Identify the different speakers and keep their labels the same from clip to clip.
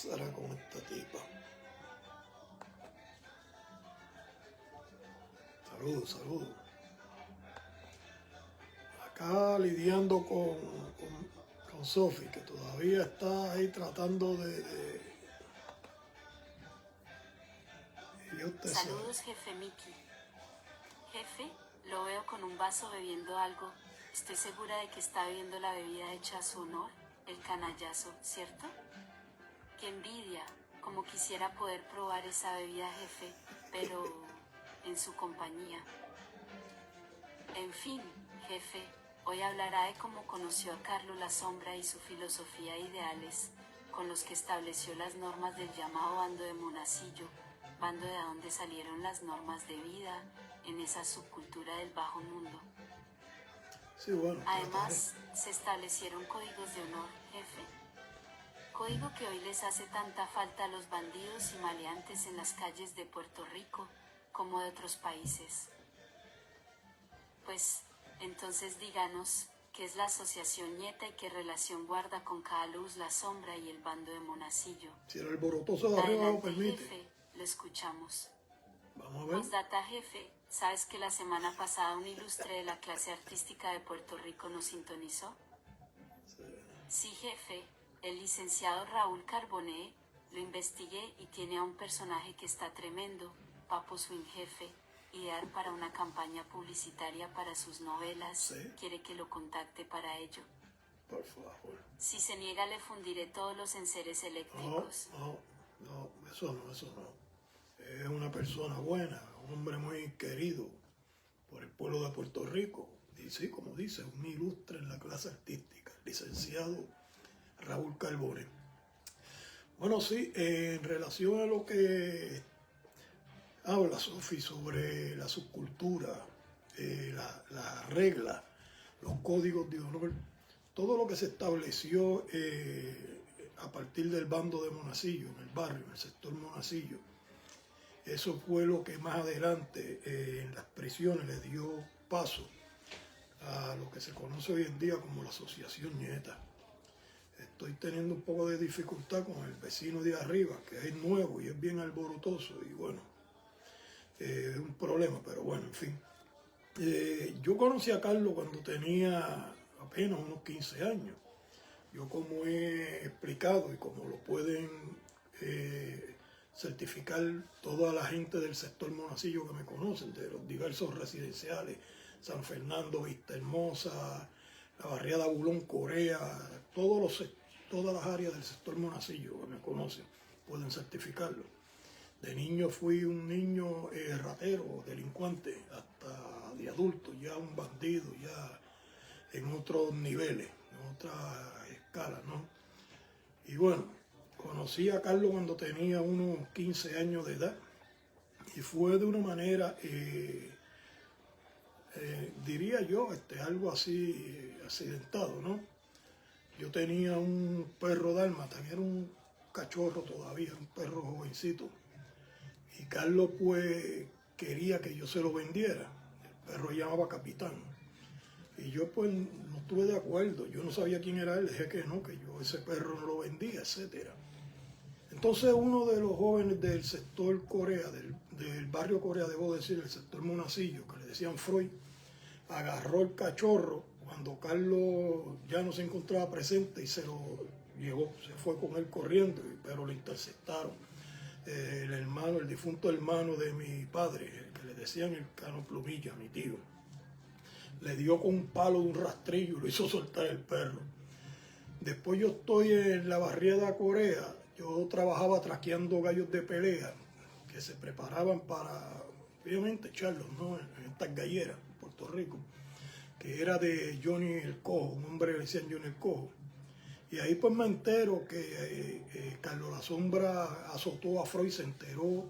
Speaker 1: pasará con esta tipa? Saludos, saludos. Acá lidiando con Sophie, que todavía está ahí tratando de
Speaker 2: Saludos, jefe Mickey. Jefe, lo veo con un vaso bebiendo algo. Estoy segura de que está bebiendo la bebida hecha a su honor, el canallazo, ¿cierto? ¡Qué envidia! Como quisiera poder probar esa bebida, jefe, pero en su compañía. En fin, jefe, hoy hablará de cómo conoció a Carlo la Sombra y su filosofía e ideales, con los que estableció las normas del llamado bando de Monacillo, bando de donde salieron las normas de vida, en esa subcultura del bajo mundo.
Speaker 1: Sí, bueno,
Speaker 2: Además, se establecieron códigos de honor, jefe. Código que hoy les hace tanta falta a los bandidos y maleantes en las calles de Puerto Rico, como de otros países. Pues, entonces díganos, ¿qué es la Asociación Nieta y qué relación guarda con Carlo la Sombra y el bando de Monacillo?
Speaker 1: si el alborotoso de arriba lo permite.
Speaker 2: Jefe, lo escuchamos.
Speaker 1: Vamos a ver.
Speaker 2: Postdata, jefe, ¿sabes que la semana pasada un ilustre de la clase artística de Puerto Rico nos sintonizó? Sí, jefe, el licenciado Raúl Carboné, lo investigué y tiene a un personaje que está tremendo, Papo Swing, jefe, ideal para una campaña publicitaria para sus novelas.
Speaker 1: Sí.
Speaker 2: ¿Quiere que lo contacte para ello?
Speaker 1: Por favor.
Speaker 2: Si se niega, le fundiré todos los enseres eléctricos.
Speaker 1: No, eso no. Es una persona buena, un hombre muy querido por el pueblo de Puerto Rico. Y sí, como dice, un ilustre en la clase artística, licenciado Raúl Carbone. Bueno, sí, en relación a lo que habla Sophie sobre la subcultura, las reglas, los códigos de honor, todo lo que se estableció a partir del bando de Monacillo, en el barrio, en el sector Monacillo, eso fue lo que más adelante en las prisiones le dio paso a lo que se conoce hoy en día como la Asociación Nieta. Estoy teniendo un poco de dificultad con el vecino de arriba, que es nuevo y es bien alborotoso, y bueno, es un problema, pero bueno, en fin. Yo conocí a Carlos cuando tenía apenas unos 15 años. Yo, como he explicado y como lo pueden certificar toda la gente del sector Monacillo que me conocen, de los diversos residenciales, San Fernando, Vista Hermosa, la barriada Bulón, Corea, todas las áreas del sector Monacillo que me conocen pueden certificarlo. De niño fui un niño ratero, delincuente, hasta de adulto, ya un bandido, ya en otros niveles, en otra escala, ¿no? Y bueno, conocí a Carlos cuando tenía unos 15 años de edad y fue de una manera, diría yo, algo así accidentado, ¿no? Yo tenía un perro dálmata, era un cachorro todavía, un perro jovencito. Y Carlos pues quería que yo se lo vendiera. El perro se llamaba Capitán. Y yo pues no estuve de acuerdo. Yo no sabía quién era él. Dije que no, que yo ese perro no lo vendía, etc. Entonces uno de los jóvenes del sector Corea, del barrio Corea, debo decir, el sector Monacillo, que le decían Freud, agarró el cachorro cuando Carlos ya no se encontraba presente y se lo llevó. Se fue con él corriendo, pero lo interceptaron. El difunto hermano de mi padre, el que le decían el Cano Plumilla, mi tío, le dio con un palo de un rastrillo y lo hizo soltar el perro. Después yo estoy en la barriada Corea, yo trabajaba traqueando gallos de pelea que se preparaban para, obviamente, echarlos, ¿no?, en estas galleras en Puerto Rico, que era de Johnny el Cojo, un hombre que le decían Johnny el Cojo. Y ahí pues me entero que Carlos la Sombra azotó a Freud, se enteró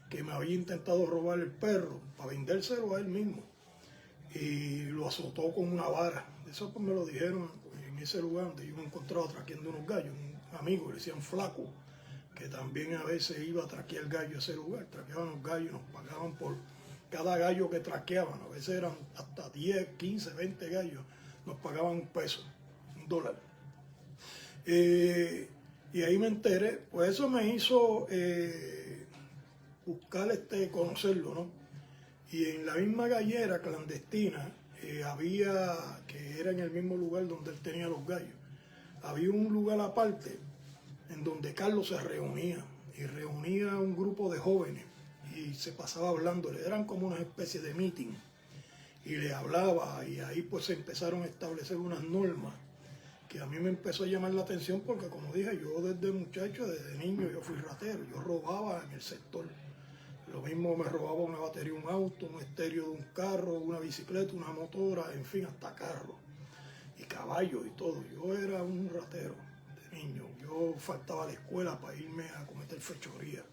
Speaker 1: que me había intentado robar el perro para vendérselo a él mismo. Y lo azotó con una vara. Eso pues me lo dijeron en ese lugar donde yo me encontraba traqueando unos gallos. Un amigo, le decían Flaco, que también a veces iba a traquear gallos a ese lugar. Traqueaban los gallos, nos pagaban por cada gallo que traqueaban. A veces eran hasta 10, 15, 20 gallos. Nos pagaban $1, $1. Y ahí me enteré, pues eso me hizo buscar conocerlo, ¿no? Y en la misma gallera clandestina había, que era en el mismo lugar donde él tenía los gallos, había un lugar aparte en donde Carlos se reunía y reunía a un grupo de jóvenes y se pasaba hablándole, eran como una especie de meeting y le hablaba y ahí pues se empezaron a establecer unas normas que a mí me empezó a llamar la atención porque como dije, yo desde muchacho, desde niño yo fui ratero, yo robaba en el sector. Lo mismo me robaba una batería de un auto, un estéreo de un carro, una bicicleta, una motora, en fin, hasta carro y caballos y todo. Yo era un ratero de niño. Yo faltaba a la escuela para irme a cometer fechoría.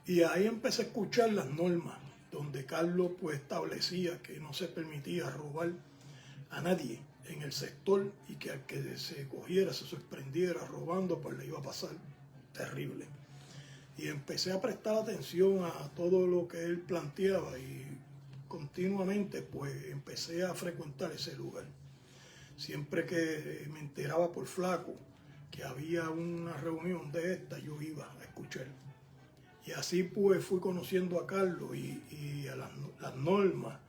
Speaker 1: Y ahí empecé a escuchar las normas, donde Carlos pues establecía que no se permitía robar a nadie en el sector y que al que se cogiera, se sorprendiera robando, pues le iba a pasar terrible. Y empecé a prestar atención a todo lo que él planteaba y continuamente pues empecé a frecuentar ese lugar. Siempre que me enteraba por flaco que había una reunión de esta, yo iba a escuchar. Y así pues fui conociendo a Carlos y a las normas.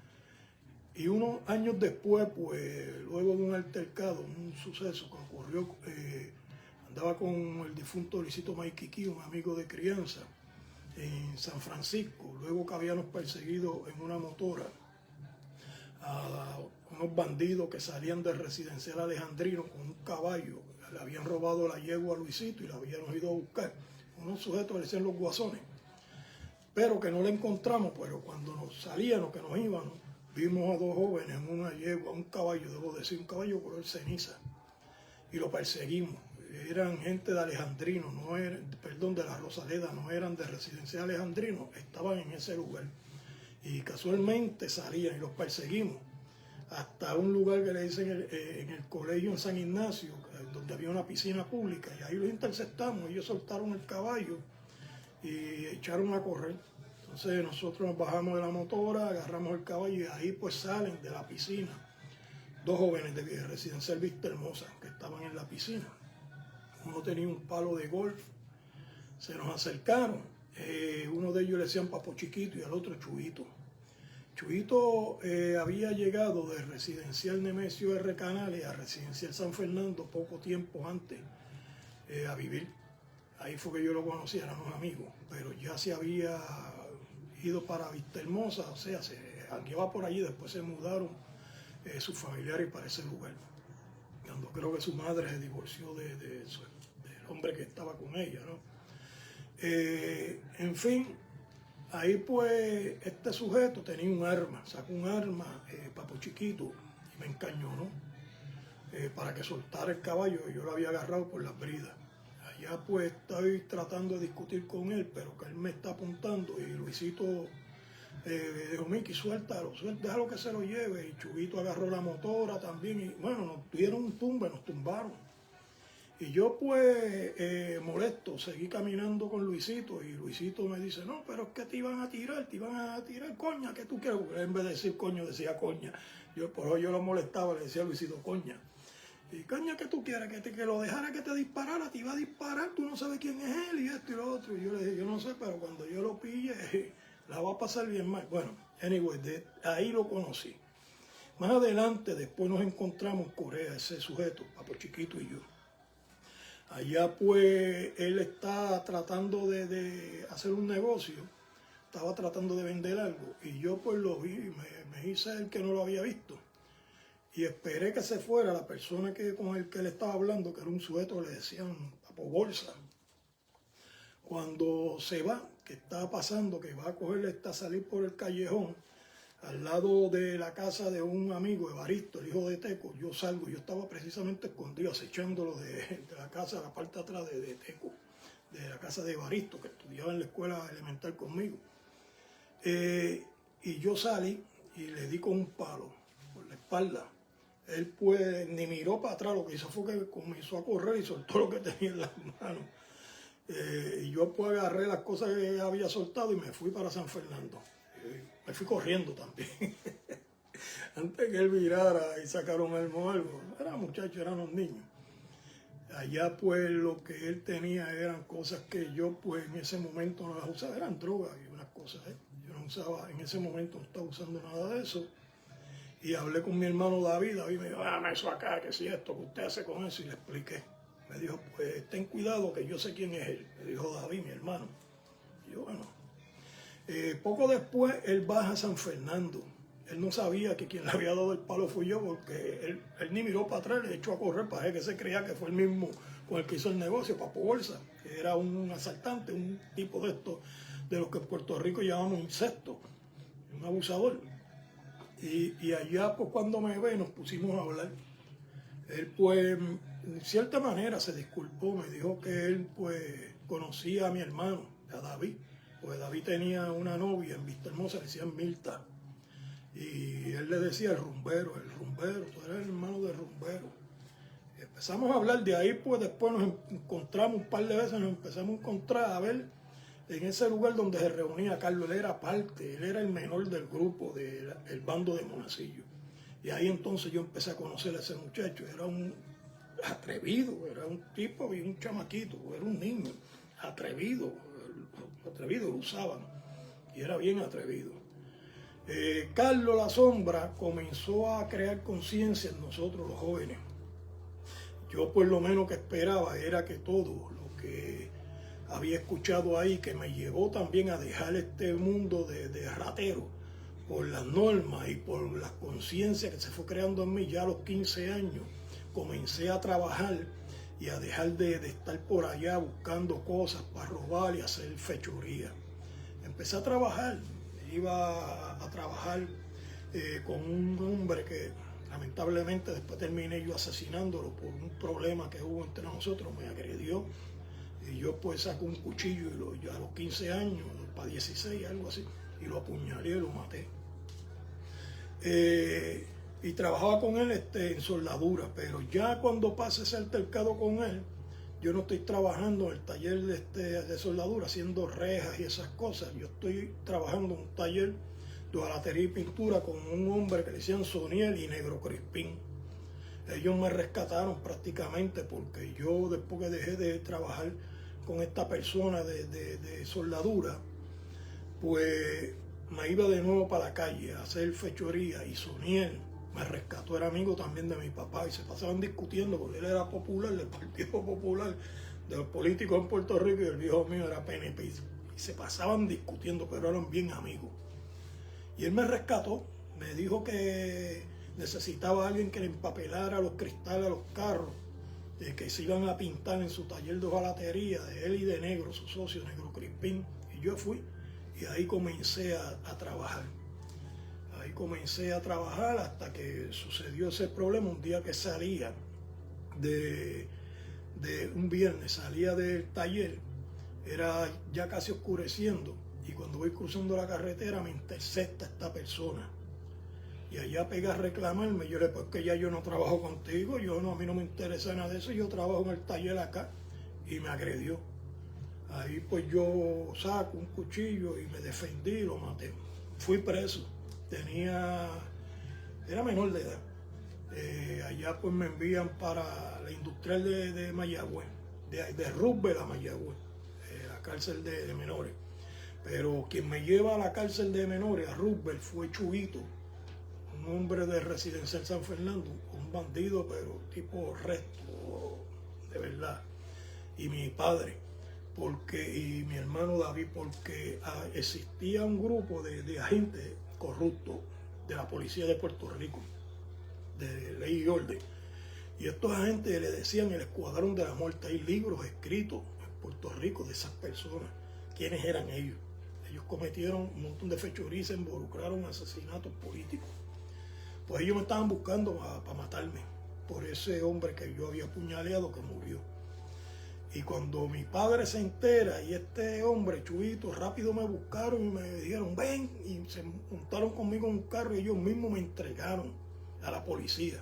Speaker 1: Y unos años después, pues luego de un altercado, un suceso que ocurrió, andaba con el difunto Luisito Maiquiquí, un amigo de crianza, en San Francisco, luego que habíamos perseguido en una motora a unos bandidos que salían del residencial alejandrino con un caballo, le habían robado la yegua a Luisito y la habían ido a buscar, unos sujetos le decían los guasones, pero que no le encontramos, pero cuando nos salíamos, que nos íbamos, vimos a dos jóvenes en una yegua, un caballo, debo decir, un caballo color ceniza, y lo perseguimos. Eran gente de Alejandrino, no eran, perdón, de la Rosaleda, no eran de residencia Alejandrino, estaban en ese lugar. Y casualmente salían y los perseguimos hasta un lugar que le dicen en el colegio en San Ignacio, donde había una piscina pública, y ahí los interceptamos. Ellos soltaron el caballo y echaron a correr. Entonces nosotros nos bajamos de la motora, agarramos el caballo y ahí pues salen de la piscina dos jóvenes de residencial Vista Hermosa que estaban en la piscina. Uno tenía un palo de golf, se nos acercaron, uno de ellos le decían Papo Chiquito y al otro Chuito. Chuito había llegado de residencial Nemesio R. Canales a residencial San Fernando poco tiempo antes a vivir. Ahí fue que yo lo conocí, éramos amigos, pero ya se había ido para Vista Hermosa, o sea, se andaba por allí, después se mudaron sus familiares para ese lugar. Cuando creo que su madre se divorció del hombre que estaba con ella, ¿no? En fin, ahí pues este sujeto tenía un arma, sacó un arma, Papo Chiquito, y me encañonó para que soltara el caballo, que yo lo había agarrado por las bridas. Allá pues estoy tratando de discutir con él, pero que él me está apuntando y Luisito dijo, Miki, suéltalo, déjalo que se lo lleve. Y Chubito agarró la motora también y bueno, nos dieron un tumbe, nos tumbaron. Y yo pues molesto, seguí caminando con Luisito y Luisito me dice, no, pero es que te iban a tirar, coña, ¿qué tú quieres? En vez de decir coño, decía coña. Por eso yo lo molestaba, le decía a Luisito, coña. Y coña, ¿qué tú quieres? Que lo dejara que te disparara, te iba a disparar, tú no sabes quién es él y esto y lo otro. Y yo le dije, yo no sé, pero cuando yo lo pille, la va a pasar bien mal. Bueno, anyway, ahí lo conocí. Más adelante, después nos encontramos en Corea, ese sujeto, Papo Chiquito y yo. Allá pues él está tratando de hacer un negocio, estaba tratando de vender algo y yo pues lo vi, me hice el que no lo había visto y esperé que se fuera la persona con el que él estaba hablando, que era un sujeto, le decían Papo Bolsa. Cuando se va, que está pasando, que va a cogerle, está a salir por el callejón, al lado de la casa de un amigo, Evaristo, el hijo de Teco, yo salgo, yo estaba precisamente escondido, acechándolo de la casa, de la parte de atrás de Teco, de la casa de Evaristo, que estudiaba en la escuela elemental conmigo. Y yo salí y le di con un palo por la espalda. Él pues ni miró para atrás, lo que hizo fue que comenzó a correr y soltó lo que tenía en las manos. Y yo pues agarré las cosas que había soltado y me fui para San Fernando. Me fui corriendo también. Antes que él virara y sacara un arma o algo. Era muchacho, eran los niños. Allá pues lo que él tenía eran cosas que yo pues en ese momento no las usaba, eran drogas y unas cosas. Yo no usaba, en ese momento no estaba usando nada de eso. Y hablé con mi hermano David me dijo, dame eso acá, que si esto, que usted hace con eso, y le expliqué. Me dijo, pues ten cuidado que yo sé quién es él. Me dijo David, mi hermano. Y yo, bueno. Poco después él baja a San Fernando. Él no sabía que quien le había dado el palo fui yo, porque él ni miró para atrás, le echó a correr para que se creía que fue el mismo con el que hizo el negocio, Papo Bolsa, que era un asaltante, un tipo de estos, de los que en Puerto Rico llamamos insectos, un abusador. Y allá pues cuando me ve nos pusimos a hablar. Él pues de cierta manera se disculpó, me dijo que él pues conocía a mi hermano, a David, pues David tenía una novia en Vista Hermosa, le decían Milta. Y él le decía el rumbero, tú eres el hermano del rumbero. Y empezamos a hablar de ahí, pues después nos encontramos un par de veces, nos empezamos a encontrar a ver en ese lugar donde se reunía Carlos. Él era parte, él era el menor del grupo del bando de Monacillo. Y ahí entonces yo empecé a conocer a ese muchacho, era un atrevido, era un tipo y un chamaquito, era un niño, atrevido, lo usaban, y era bien atrevido. Carlos La Sombra comenzó a crear conciencia en nosotros los jóvenes. Yo por lo menos que esperaba era que todo lo que había escuchado ahí, que me llevó también a dejar este mundo de ratero, por las normas y por la conciencia que se fue creando en mí ya a los 15 años, comencé a trabajar y a dejar de estar por allá buscando cosas para robar y hacer fechoría. Empecé a trabajar. Iba a trabajar con un hombre que lamentablemente después terminé yo asesinándolo por un problema que hubo entre nosotros, me agredió y yo pues saco un cuchillo y a los 15 años, para 16, algo así, y lo apuñalé y lo maté. Y trabajaba con él en soldadura, pero ya cuando pase ese altercado con él, yo no estoy trabajando en el taller de soldadura, haciendo rejas y esas cosas. Yo estoy trabajando en un taller de hojalatería y pintura con un hombre que le decían Soniel y Negro Crispín. Ellos me rescataron prácticamente porque yo después que dejé de trabajar con esta persona de soldadura, pues me iba de nuevo para la calle a hacer fechoría y Soniel me rescató, era amigo también de mi papá y se pasaban discutiendo porque él era popular, del Partido Popular, de los políticos en Puerto Rico, y el viejo mío era PNP y se pasaban discutiendo, pero eran bien amigos. Y él me rescató, me dijo que necesitaba a alguien que le empapelara los cristales a los carros, que se iban a pintar en su taller de hojalatería, de él y de Negro, su socio Negro Crispín, y yo fui y ahí comencé a trabajar. Ahí comencé a trabajar hasta que sucedió ese problema. Un día que salía un viernes, salía del taller, era ya casi oscureciendo, y cuando voy cruzando la carretera me intercepta esta persona. Y allá pega a reclamarme, yo le digo, pues que ya yo no trabajo contigo, a mí no me interesa nada de eso, yo trabajo en el taller acá, y me agredió. Ahí pues yo saco un cuchillo y me defendí y lo maté. Fui preso. Era menor de edad. Allá pues me envían para la industrial de Mayagüez, de Roosevelt a Mayagüez, la cárcel de menores. Pero quien me lleva a la cárcel de menores, a Roosevelt, fue Chuito, un hombre de Residencial San Fernando, un bandido, pero tipo recto, de verdad. Y mi padre, y mi hermano David, porque existía un grupo de agentes corruptos de la policía de Puerto Rico, de ley y orden. Y estos agentes le decían el escuadrón de la muerte. Hay libros escritos en Puerto Rico de esas personas, quiénes eran ellos. Ellos cometieron un montón de fechorías, se involucraron en asesinatos políticos. Pues ellos me estaban buscando para matarme por ese hombre que yo había apuñaleado, que murió. Y cuando mi padre se entera y este hombre, Chuito, rápido me buscaron y me dijeron, ven, y se montaron conmigo en un carro y ellos mismos me entregaron a la policía.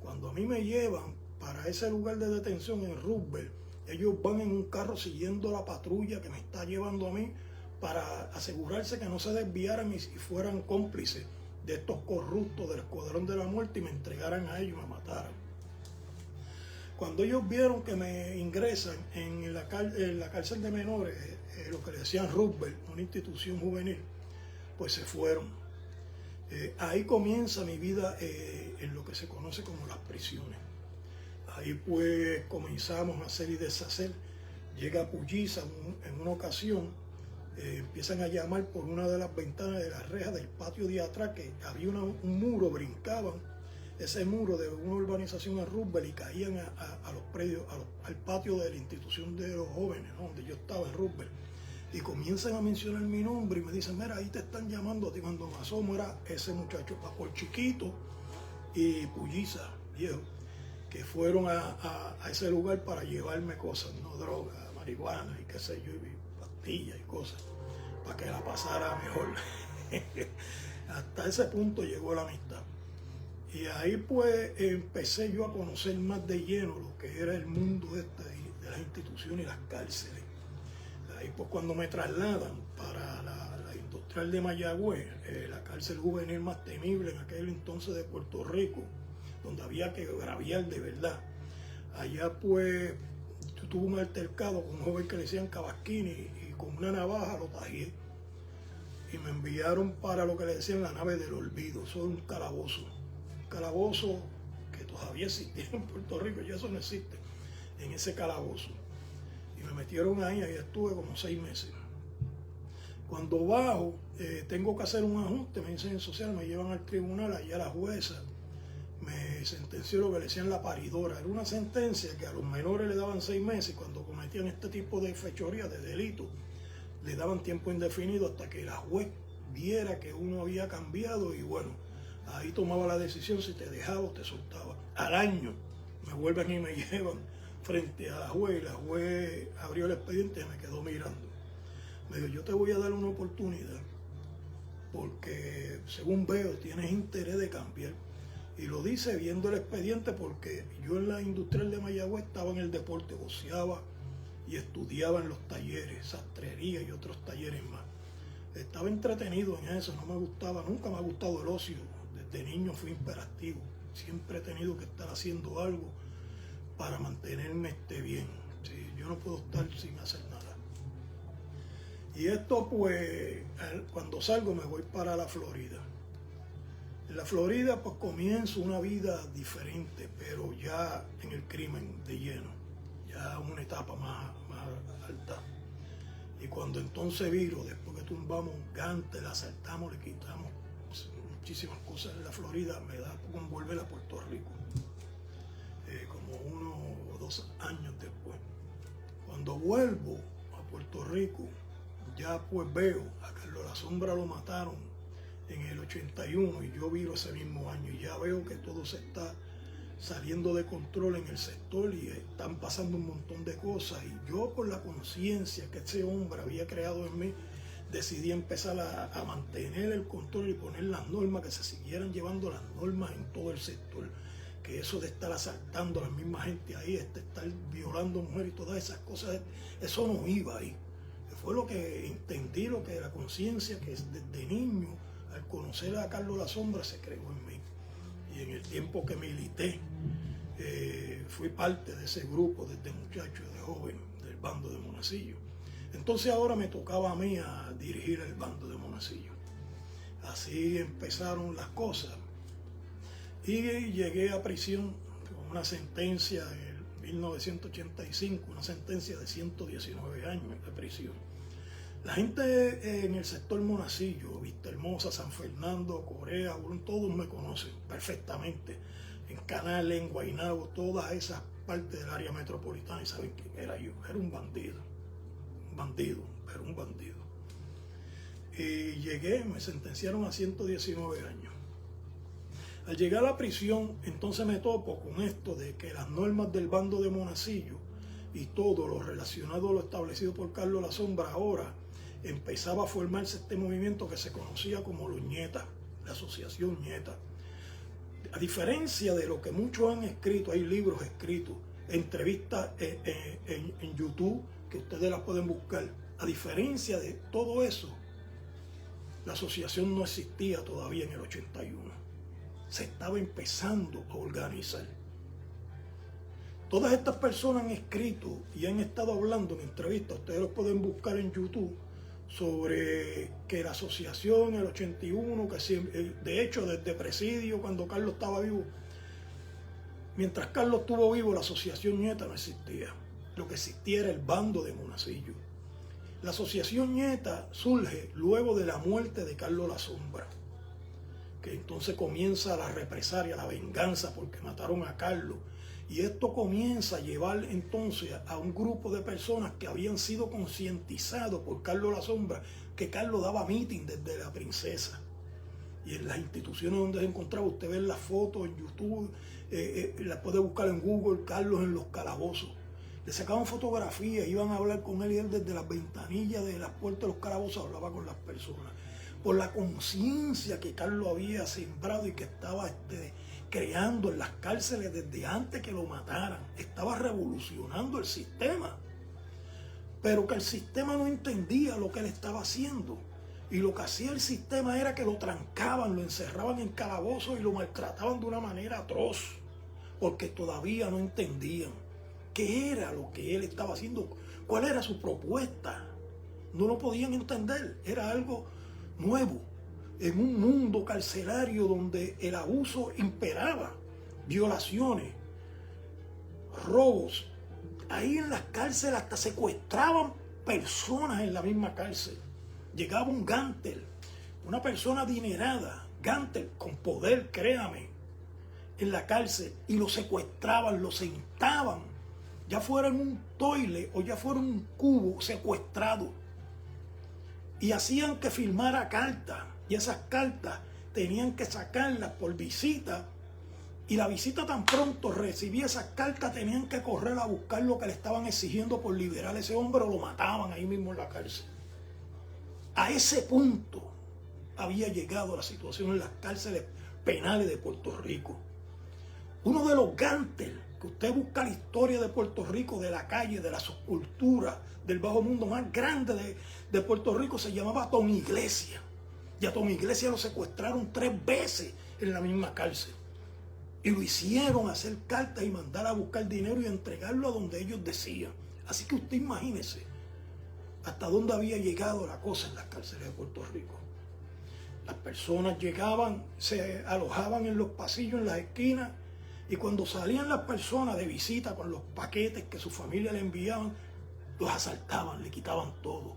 Speaker 1: Cuando a mí me llevan para ese lugar de detención en Roosevelt, ellos van en un carro siguiendo la patrulla que me está llevando a mí para asegurarse que no se desviaran y fueran cómplices de estos corruptos del escuadrón de la muerte y me entregaran a ellos y me mataran. Cuando ellos vieron que me ingresan en la cárcel de menores, lo que le decían Roosevelt, una institución juvenil, pues se fueron. Ahí comienza mi vida en lo que se conoce como las prisiones. Ahí pues comenzamos a hacer y deshacer. Llega Pulliza en una ocasión, empiezan a llamar por una de las ventanas de las rejas del patio de atrás, que había un muro, brincaban ese muro de una urbanización a Roosevelt y caían a los predios, al patio de la institución de los jóvenes, ¿no? Donde yo estaba en Roosevelt. Y comienzan a mencionar mi nombre y me dicen, mira, ahí te están llamando a ti. Cuando me asomo era ese muchacho, Pascual Chiquito y Pulliza, viejo, que fueron a ese lugar para llevarme cosas, no droga, marihuana y qué sé yo, y pastillas y cosas, para que la pasara mejor. Hasta ese punto llegó la amistad. Y ahí pues empecé yo a conocer más de lleno lo que era el mundo de las instituciones y las cárceles. Ahí pues cuando me trasladan para la industrial de Mayagüez, la cárcel juvenil más temible en aquel entonces de Puerto Rico, donde había que graviar de verdad. Allá pues yo tuve un altercado con un joven que le decían Cabasquini y con una navaja lo tajié. Y me enviaron para lo que le decían la nave del olvido. Eso era un calabozo. Un calabozo que todavía existía en Puerto Rico, ya eso no existe, en ese calabozo. Y me metieron ahí estuve como 6 meses. Cuando bajo, tengo que hacer un ajuste, me dicen en social, me llevan al tribunal, allá la jueza me sentenció lo que le decían la paridora. Era una sentencia que a los menores le daban 6 meses y cuando cometían este tipo de fechoría, de delito, le daban tiempo indefinido hasta que la juez viera que uno había cambiado y bueno, ahí tomaba la decisión si te dejaba o te soltaba. Al año me vuelven y me llevan frente a la juez y la juez abrió el expediente y me quedó mirando. Me dijo, yo te voy a dar una oportunidad porque según veo tienes interés de cambiar. Y lo dice viendo el expediente porque yo en la industrial de Mayagüez estaba en el deporte, boxeaba y estudiaba en los talleres, sastrería y otros talleres más. Estaba entretenido en eso, no me gustaba, nunca me ha gustado el ocio. Desde niño fui imperativo, siempre he tenido que estar haciendo algo para mantenerme bien. Sí, yo no puedo estar sin hacer nada. Y esto pues, cuando salgo me voy para la Florida. En la Florida pues comienzo una vida diferente, pero ya en el crimen de lleno, ya una etapa más alta. Y cuando entonces viro, después que tumbamos un gante, la asaltamos, le quitamos muchísimas cosas en la Florida, me da con volver a Puerto Rico, como 1 o 2 años después. Cuando vuelvo a Puerto Rico, ya pues veo a Carlos La Sombra lo mataron en el 81 y yo viro ese mismo año y ya veo que todo se está saliendo de control en el sector y están pasando un montón de cosas y yo por la conciencia que ese hombre había creado en mí decidí empezar a mantener el control y poner las normas, que se siguieran llevando las normas en todo el sector, que eso de estar asaltando a la misma gente ahí, estar violando mujeres y todas esas cosas, eso no iba ahí. Fue lo que entendí, lo que la conciencia que desde niño, al conocer a Carlos La Sombra, se creó en mí. Y en el tiempo que milité, fui parte de ese grupo desde muchacho, de joven, del bando de Monacillo. Entonces ahora me tocaba a mí a dirigir el bando de Monacillo. Así empezaron las cosas. Y llegué a prisión con una sentencia en 1985, una sentencia de 119 años de prisión. La gente en el sector Monacillo, Vista Hermosa, San Fernando, Corea, todos me conocen perfectamente. En Canales, en Guaynabo, todas esas partes del área metropolitana y saben quién era yo. Era un bandido, pero un bandido. Y llegué, me sentenciaron a 119 años. Al llegar a la prisión, entonces me topo con esto de que las normas del bando de Monacillo y todo lo relacionado a lo establecido por Carlos La Sombra, ahora empezaba a formarse este movimiento que se conocía como los Ñetas, la asociación Ñeta. A diferencia de lo que muchos han escrito, hay libros escritos, entrevistas en YouTube que ustedes las pueden buscar. A diferencia de todo eso, la asociación no existía todavía en el 81. Se estaba empezando a organizar. Todas estas personas han escrito y han estado hablando en entrevistas, ustedes los pueden buscar en YouTube, sobre que la asociación, el 81, que de hecho desde Presidio, cuando Carlos estaba vivo, mientras Carlos estuvo vivo, la asociación Nieta no existía. Lo que existía era el bando de Monacillo. La asociación Nieta surge luego de la muerte de Carlos La Sombra, que entonces comienza la represalia, la venganza porque mataron a Carlos. Y esto comienza a llevar entonces a un grupo de personas que habían sido concientizados por Carlos La Sombra, que Carlos daba meeting desde La Princesa. Y en las instituciones donde se encontraba, usted ve las fotos en YouTube, las puede buscar en Google, Carlos en los calabozos. Le sacaban fotografías, iban a hablar con él y él desde las ventanillas de las puertas de los calabozos hablaba con las personas. Por la conciencia que Carlos había sembrado y que estaba creando en las cárceles desde antes que lo mataran. Estaba revolucionando el sistema. Pero que el sistema no entendía lo que él estaba haciendo. Y lo que hacía el sistema era que lo trancaban, lo encerraban en calabozos y lo maltrataban de una manera atroz. Porque todavía no entendían qué era lo que él estaba haciendo, cuál era su propuesta. No lo podían entender, era algo nuevo. En un mundo carcelario donde el abuso imperaba, violaciones, robos. Ahí en las cárceles hasta secuestraban personas en la misma cárcel. Llegaba un gántel, una persona adinerada, gántel con poder, créame, en la cárcel, y lo secuestraban, lo sentaban, ya fuera en un toile o ya fuera en un cubo secuestrado. Y hacían que firmara cartas. Y esas cartas tenían que sacarlas por visita. Y la visita tan pronto recibía esas cartas, tenían que correr a buscar lo que le estaban exigiendo por liberar a ese hombre o lo mataban ahí mismo en la cárcel. A ese punto había llegado la situación en las cárceles penales de Puerto Rico. Uno de los gántel, que usted busca la historia de Puerto Rico, de la calle, de la subcultura, del bajo mundo más grande de Puerto Rico, se llamaba Tom Iglesias. Y a Tom Iglesias lo secuestraron 3 veces en la misma cárcel. Y lo hicieron hacer cartas y mandar a buscar dinero y entregarlo a donde ellos decían. Así que usted imagínese hasta dónde había llegado la cosa en las cárceles de Puerto Rico. Las personas llegaban, se alojaban en los pasillos, en las esquinas, y cuando salían las personas de visita con los paquetes que su familia le enviaban, los asaltaban, le quitaban todo.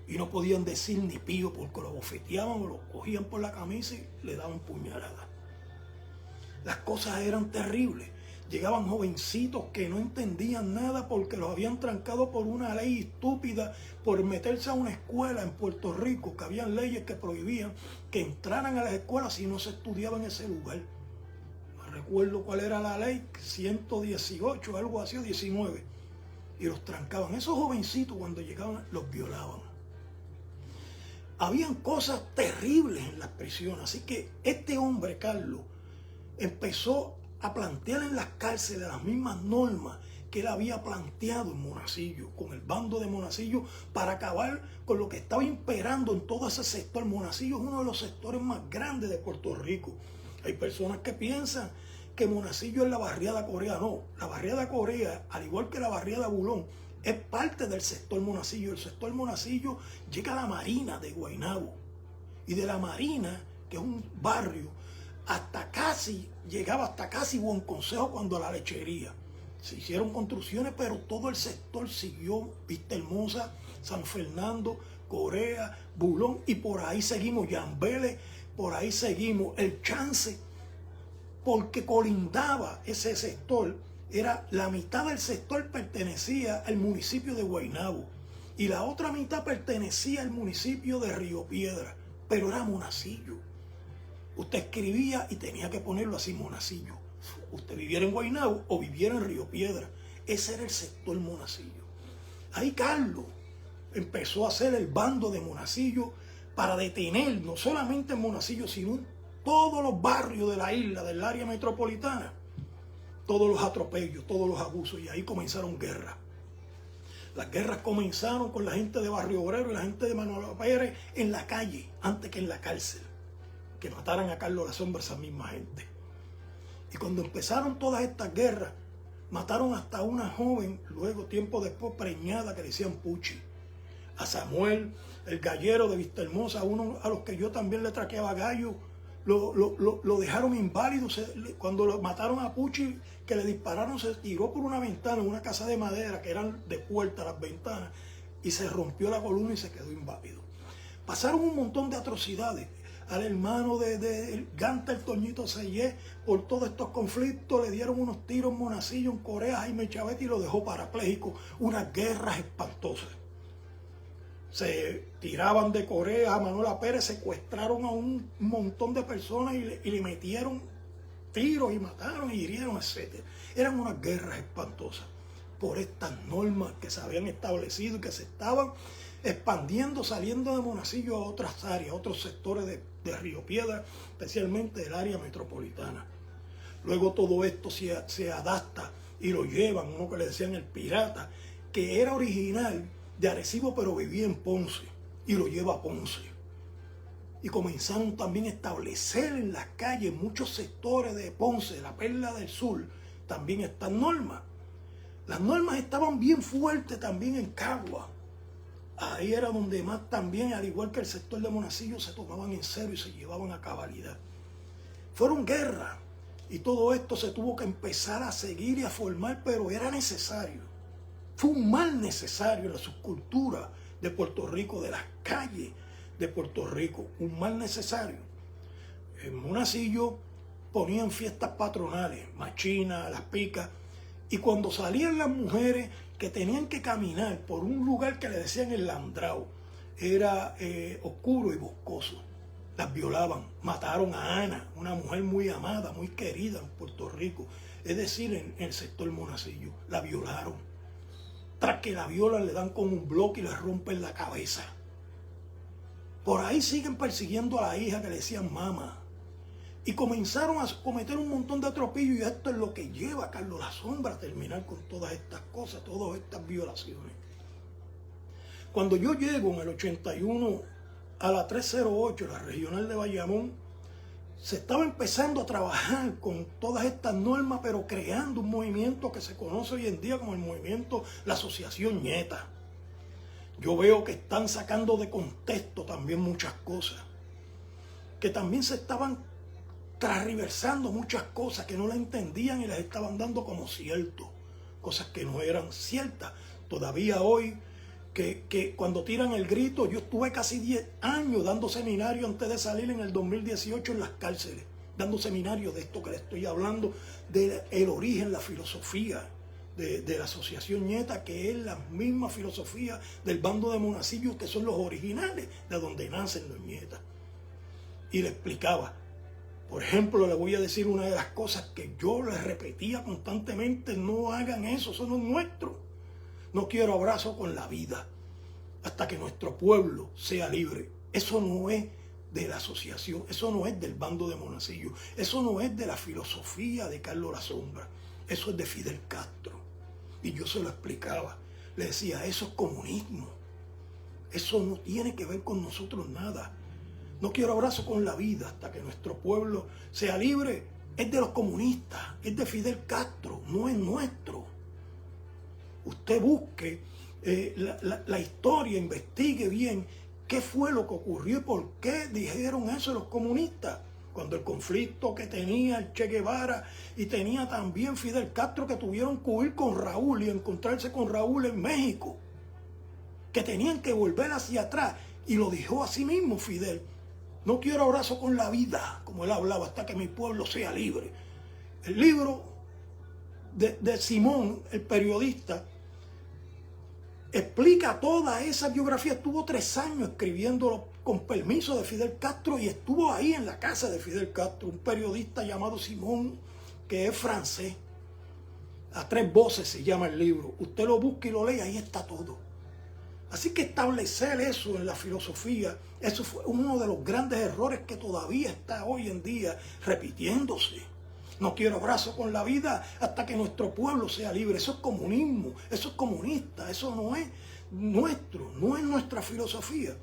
Speaker 1: Y no podían decir ni pío porque lo bofeteaban o lo cogían por la camisa y le daban puñaladas. Las cosas eran terribles. Llegaban jovencitos que no entendían nada porque los habían trancado por una ley estúpida por meterse a una escuela en Puerto Rico, que habían leyes que prohibían que entraran a las escuelas si no se estudiaba en ese lugar. No recuerdo cuál era la ley, 118, algo así, o 19. Y los trancaban. Esos jovencitos cuando llegaban los violaban. Habían cosas terribles en las prisiones. Así que este hombre, Carlos, empezó a plantear en las cárceles las mismas normas que él había planteado en Monacillo, con el bando de Monacillo, para acabar con lo que estaba imperando en todo ese sector. Monacillo es uno de los sectores más grandes de Puerto Rico. Hay personas que piensan que Monacillo es la barriada Corea. No, la barriada Corea, al igual que la barriada Bulón, es parte del sector Monacillo. El sector Monacillo llega a la Marina de Guaynabo. Y de la Marina, que es un barrio, llegaba hasta casi Buen Consejo cuando la lechería. Se hicieron construcciones, pero todo el sector siguió, Vista Hermosa, San Fernando, Corea, Bulón, y por ahí seguimos, Yambele, por ahí seguimos, El Chance, porque colindaba ese sector. Era la mitad del sector pertenecía al municipio de Guaynabo y la otra mitad pertenecía al municipio de Río Piedra, pero era Monacillo. Usted escribía y tenía que ponerlo así, Monacillo. Usted viviera en Guaynabo o viviera en Río Piedra. Ese era el sector Monacillo. Ahí Carlos empezó a hacer el bando de Monacillo para detener no solamente en Monacillo, sino en todos los barrios de la isla, del área metropolitana, todos los atropellos, todos los abusos, y ahí comenzaron guerras. Las guerras comenzaron con la gente de Barrio Obrero y la gente de Manuel Pérez en la calle, antes que en la cárcel, que mataran a Carlos La Sombra, esa misma gente. Y cuando empezaron todas estas guerras, Mataron hasta una joven, luego tiempo después preñada, que le decían Puchi. A Samuel, el gallero de Vistahermosa, uno a los que yo también le traqueaba gallo, lo dejaron inválido. Cuando lo mataron a Puchi, que le dispararon, se tiró por una ventana en una casa de madera que eran de puerta las ventanas y se rompió la columna y se quedó inválido. Pasaron un montón de atrocidades. Al hermano de Ganta, el Toñito Sellé, por todos estos conflictos, le dieron unos tiros en Monacillo, en Corea, Jaime Chavete, y lo dejó parapléjico. Unas guerras espantosas. Se tiraban de Corea a Manuela Pérez, secuestraron a un montón de personas y le metieron tiros y mataron y hirieron, etc. Eran unas guerras espantosas por estas normas que se habían establecido y que se estaban expandiendo, saliendo de Monacillo a otras áreas, a otros sectores de Río Piedra, especialmente del área metropolitana. Luego todo esto se adapta y lo llevan, uno que le decían el pirata, que era original de Arecibo pero vivía en Ponce, y lo lleva a Ponce. Y comenzaron también a establecer en las calles, muchos sectores de Ponce, la Perla del Sur, también estas normas. Las normas estaban bien fuertes también en Cagua. Ahí era donde más también, al igual que el sector de Monacillo, se tomaban en serio y se llevaban a cabalidad. Fueron guerras y todo esto se tuvo que empezar a seguir y a formar, pero era necesario. Fue un mal necesario en la subcultura de Puerto Rico, de las calles de Puerto Rico, un mal necesario. En Monacillo ponían fiestas patronales, machinas, las picas, y cuando salían las mujeres que tenían que caminar por un lugar que le decían el Landrao, era oscuro y boscoso, las violaban. Mataron a Ana, una mujer muy amada, muy querida en Puerto Rico, es decir, en el sector Monacillo, la violaron. Tras que la violan, le dan con un bloque y le rompen la cabeza. Por ahí siguen persiguiendo a la hija que le decían mamá. Y comenzaron a cometer un montón de atropellos, y esto es lo que lleva a Carlos La Sombra a terminar con todas estas cosas, todas estas violaciones. Cuando yo llego en el 81 a la 308, la regional de Bayamón, se estaba empezando a trabajar con todas estas normas, pero creando un movimiento que se conoce hoy en día como el movimiento, la Asociación Nieta. Yo veo que están sacando de contexto también muchas cosas, que también se estaban transversando muchas cosas que no la entendían y las estaban dando como cierto, cosas que no eran ciertas. Todavía hoy, que cuando tiran el grito, yo estuve casi 10 años dando seminarios antes de salir en el 2018 en las cárceles, dando seminarios de esto que le estoy hablando, del origen, la filosofía de la Asociación Nieta, que es la misma filosofía del bando de Monacillo, que son los originales de donde nacen los nietas. Y le explicaba. Por ejemplo, le voy a decir una de las cosas que yo les repetía constantemente: no hagan eso, eso no es nuestro. No quiero abrazo con la vida hasta que nuestro pueblo sea libre. Eso no es de la asociación, eso no es del bando de Monacillo, eso no es de la filosofía de Carlos La Sombra, eso es de Fidel Castro. Y yo se lo explicaba, le decía, eso es comunismo, eso no tiene que ver con nosotros nada. No quiero abrazo con la vida hasta que nuestro pueblo sea libre. Es de los comunistas, es de Fidel Castro, no es nuestro. Usted busque la historia, investigue bien qué fue lo que ocurrió y por qué dijeron eso los comunistas. Cuando el conflicto que tenía el Che Guevara y tenía también Fidel Castro, que tuvieron que huir con Raúl y encontrarse con Raúl en México, que tenían que volver hacia atrás, y lo dijo así mismo Fidel. No quiero abrazo con la vida, como él hablaba, hasta que mi pueblo sea libre. El libro de Simón, el periodista, explica toda esa biografía. Estuvo 3 años escribiéndolo con permiso de Fidel Castro y estuvo ahí en la casa de Fidel Castro, un periodista llamado Simón, que es francés. A 3 voces se llama el libro. Usted lo busca y lo lee, ahí está todo. Así que establecer eso en la filosofía, eso fue uno de los grandes errores que todavía está hoy en día repitiéndose. No quiero abrazo con la vida hasta que nuestro pueblo sea libre. Eso es comunismo, eso es comunista, eso no es nuestro, no es nuestra filosofía.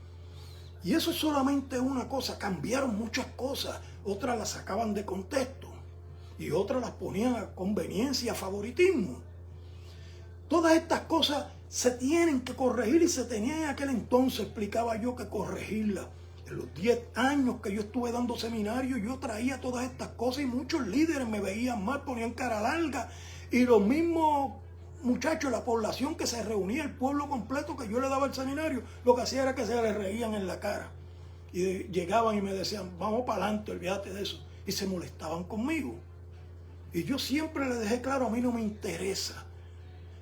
Speaker 1: Y eso es solamente una cosa, cambiaron muchas cosas, otras las sacaban de contexto. y otras las ponían a conveniencia, a favoritismo. Todas estas cosas se tienen que corregir y se tenían en aquel entonces, explicaba yo, que corregirlas. En los 10 años que yo estuve dando seminarios, yo traía todas estas cosas y muchos líderes me veían mal, ponían cara larga, y los mismos muchachos, la población que se reunía, el pueblo completo que yo le daba el seminario, lo que hacía era que se les reían en la cara. Y llegaban y me decían, vamos para adelante, olvídate de eso. Y se molestaban conmigo. Y yo siempre les dejé claro, a mí no me interesa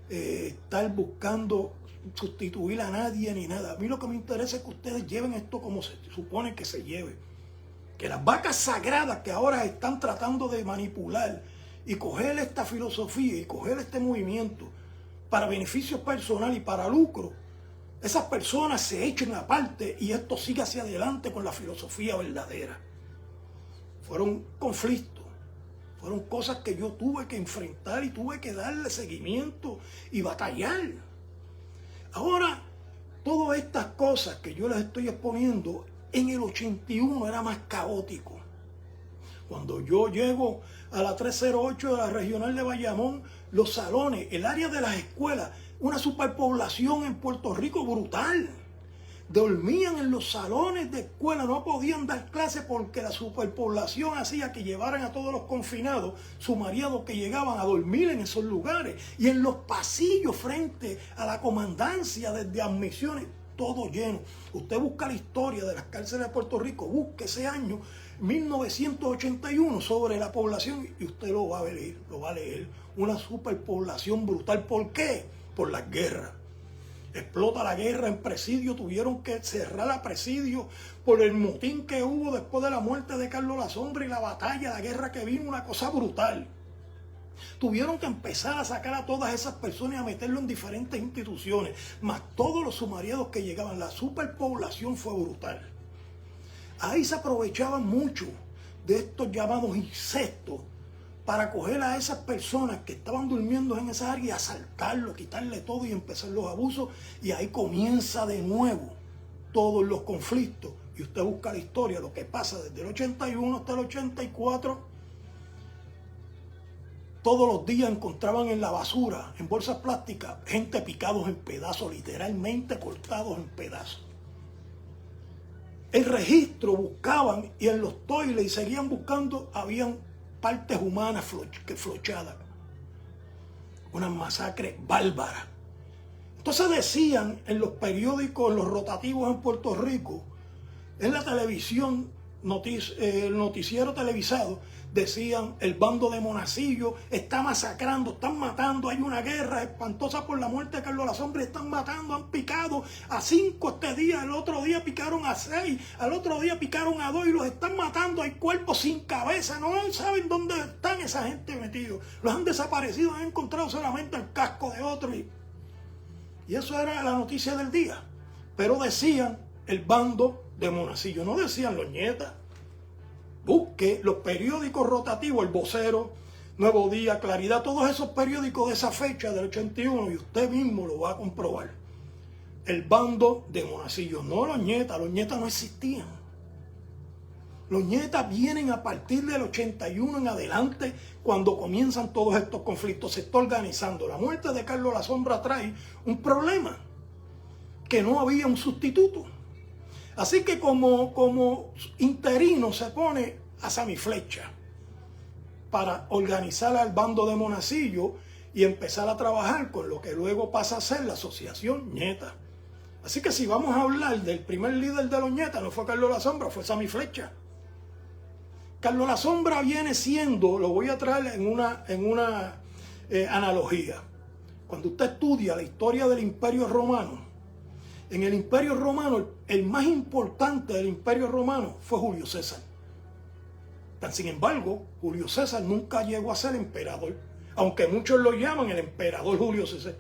Speaker 1: estar buscando sustituir a nadie ni nada. A mí lo que me interesa es que ustedes lleven esto como se supone que se lleve. Que las vacas sagradas que ahora están tratando de manipular y coger esta filosofía y coger este movimiento para beneficios personal y para lucro, esas personas se echen aparte y esto siga hacia adelante con la filosofía verdadera. Fueron conflictos, fueron cosas que yo tuve que enfrentar y tuve que darle seguimiento y batallar. Ahora, todas estas cosas que yo les estoy exponiendo, en el 81 era más caótico. Cuando yo llego a la 308 de la regional de Bayamón, los salones, el área de las escuelas, una superpoblación en Puerto Rico brutal. Dormían en los salones de escuela, no podían dar clases porque la superpoblación hacía que llevaran a todos los confinados, sumariados, que llegaban a dormir en esos lugares. Y en los pasillos frente a la comandancia desde admisiones, todo lleno. Usted busca la historia de las cárceles de Puerto Rico, busque ese año 1981 sobre la población y usted lo va a leer. Una superpoblación brutal. ¿Por qué? Por las guerras. Explota la guerra en Presidio, tuvieron que cerrar a Presidio por el motín que hubo después de la muerte de Carlos La Sombra y la batalla, la guerra que vino, una cosa brutal. Tuvieron que empezar a sacar a todas esas personas y a meterlo en diferentes instituciones, más todos los sumariados que llegaban. La superpoblación fue brutal. Ahí se aprovechaban mucho de estos llamados incestos para coger a esas personas que estaban durmiendo en esa área y asaltarlo, quitarle todo y empezar los abusos. Y ahí comienza de nuevo todos los conflictos. Y usted busca la historia, lo que pasa desde el 81 hasta el 84. Todos los días encontraban en la basura, en bolsas plásticas, gente picados en pedazos, literalmente cortados en pedazos. El registro buscaban y en los toiles y seguían buscando, habían partes humanas flochadas. Una masacre bárbara. Entonces decían en los periódicos, en los rotativos en Puerto Rico, en la televisión, el noticiero televisado, decían: el bando de Monacillo está masacrando, están matando, hay una guerra espantosa por la muerte de Carlos La Sombra, están matando, han picado a 5 este día, el otro día picaron a 6, al otro día picaron a 2 y los están matando, hay cuerpos sin cabeza, no saben dónde están esa gente metidos, los han desaparecido, han encontrado solamente el casco de otro y eso era la noticia del día. Pero decían el bando de Monacillo, no decían los nietas. Busque los periódicos rotativos, El Vocero, Nuevo Día, Claridad, todos esos periódicos de esa fecha del 81 y usted mismo lo va a comprobar. El bando de Monacillo, no los nietas no existían. Los nietas vienen a partir del 81 en adelante, cuando comienzan todos estos conflictos, se está organizando. La muerte de Carlos La Sombra trae un problema, que no había un sustituto. Así que como interino se pone a Sammy Flecha para organizar al bando de Monacillo y empezar a trabajar con lo que luego pasa a ser la asociación Ñeta. Así que si vamos a hablar del primer líder de los Ñetas, no fue Carlos La Sombra, fue Sammy Flecha. Carlos La Sombra viene siendo, lo voy a traer en una analogía. Cuando usted estudia la historia del Imperio Romano, en el Imperio Romano, el más importante del Imperio Romano fue Julio César. Sin embargo, Julio César nunca llegó a ser emperador, aunque muchos lo llaman el emperador Julio César.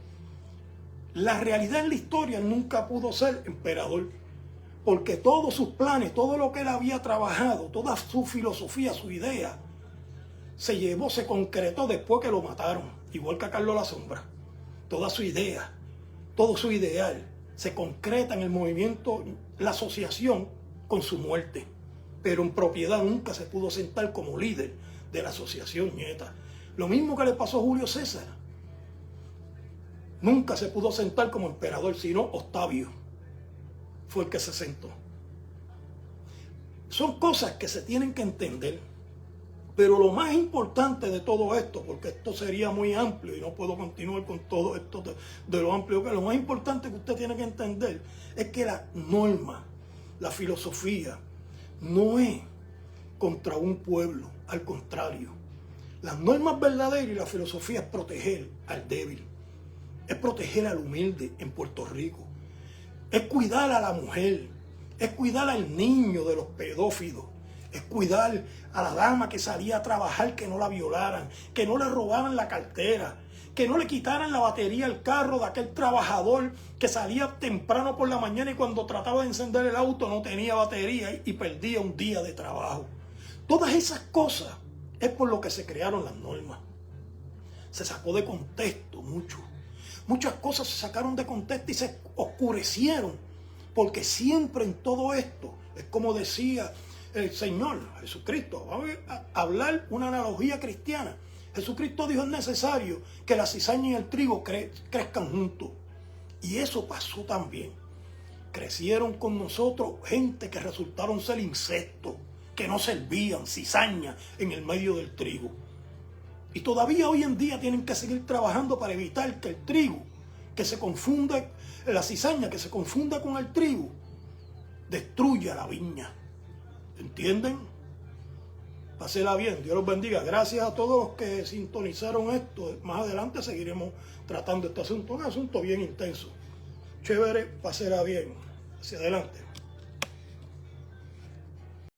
Speaker 1: La realidad en la historia, nunca pudo ser emperador, porque todos sus planes, todo lo que él había trabajado, toda su filosofía, su idea, se concretó después que lo mataron, igual que a Carlos La Sombra. Toda su idea, todo su ideal se concreta en el movimiento, la asociación, con su muerte. Pero en propiedad nunca se pudo sentar como líder de la asociación Nieta. Lo mismo que le pasó a Julio César. Nunca se pudo sentar como emperador, sino Octavio fue el que se sentó. Son cosas que se tienen que entender. Pero lo más importante de todo esto, porque esto sería muy amplio y no puedo continuar con todo esto de lo amplio que es, lo más importante que usted tiene que entender es que la norma, la filosofía, no es contra un pueblo, al contrario. Las normas verdaderas y la filosofía es proteger al débil, es proteger al humilde en Puerto Rico, es cuidar a la mujer, es cuidar al niño de los pedófilos, es cuidar a la dama que salía a trabajar, que no la violaran, que no le robaran la cartera, que no le quitaran la batería al carro de aquel trabajador que salía temprano por la mañana y cuando trataba de encender el auto no tenía batería y perdía un día de trabajo. Todas esas cosas es por lo que se crearon las normas. Se sacó de contexto mucho. Muchas cosas se sacaron de contexto y se oscurecieron, porque siempre en todo esto, es como decía el Señor Jesucristo, vamos a hablar una analogía cristiana. Jesucristo dijo: es necesario que la cizaña y el trigo crezcan juntos. Y eso pasó también. Crecieron con nosotros gente que resultaron ser insectos, que no servían, cizaña en el medio del trigo. Y todavía hoy en día tienen que seguir trabajando para evitar que el trigo, que se confunda, la cizaña que se confunda con el trigo, destruya la viña. ¿Entienden? Pásela bien, Dios los bendiga. Gracias a todos los que sintonizaron esto. Más adelante seguiremos tratando este asunto, un asunto bien intenso. Chévere, pásela bien. Hacia adelante.